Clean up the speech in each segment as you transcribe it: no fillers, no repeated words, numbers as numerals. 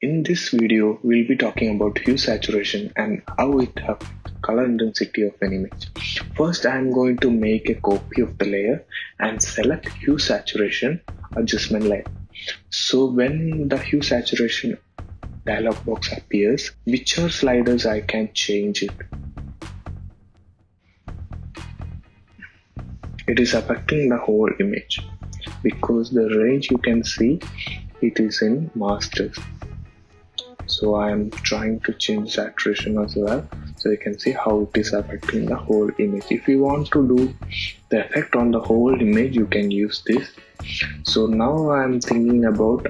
In this video, we'll be talking about hue saturation and how it affects color intensity of an image. First, I'm going to make a copy of the layer and select hue saturation adjustment layer. So when the hue saturation dialog box appears, whichever sliders I can change it. It is affecting the whole image because the range you can see it is in masters. So I am trying to change saturation as well, so you can see how it is affecting the whole image. If you want to do the effect on the whole image, you can use this. So now I am thinking about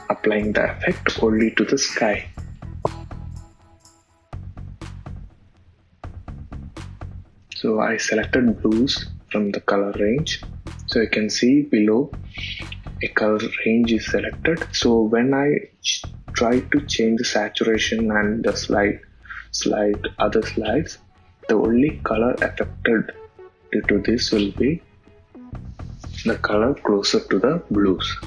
applying the effect only to the sky. So I selected blues from the color range. So you can see below a color range is selected. So when I try to change the saturation and the other slides, the only color affected due to this will be the color closer to the blues.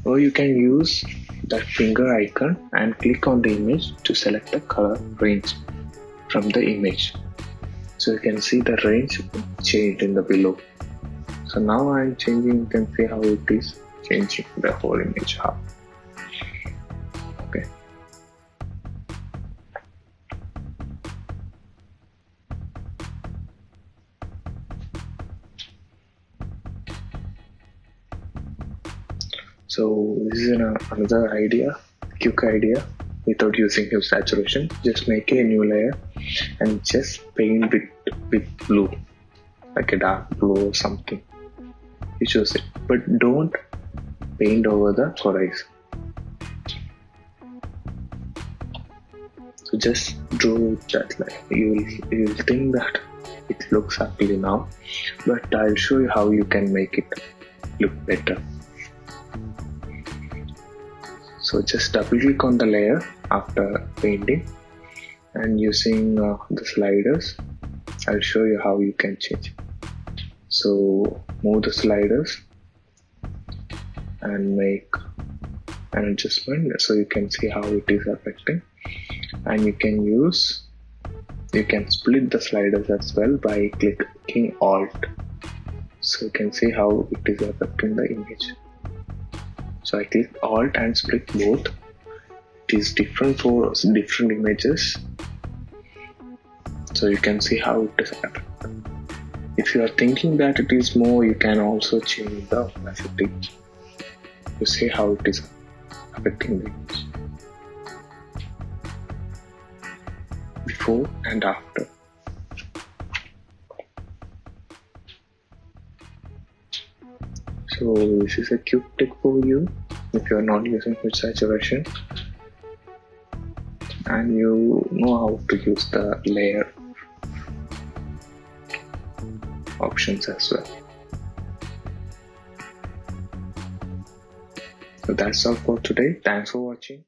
Or you can use that finger icon and click on the image to select the color range from the image. So you can see the range changed in the below. So now I'm changing, you can see how it is changing the whole image. Okay. So this is another idea, quick idea without using hue saturation. Just make a new layer and just paint with blue, like a dark blue or something. You choose it, but don't paint over the horizon. So just draw that line. You'll think that it looks ugly now, but I'll show you how you can make it look better. So just double click on the layer after painting and using the sliders, I'll show you how you can change it. So move the sliders and make an adjustment so you can see how it is affecting, and you can split the sliders as well by clicking Alt, so you can see how it is affecting the image. So I click Alt and split both. It is different for different images, so you can see how it is affecting. If you are thinking that it is more, you can also change the opacity to see how it is affecting the image. Before and after. So this is a quick tip for you if you are not using hue saturation and you know how to use the layer options as well. So that's all for today. Thanks for watching.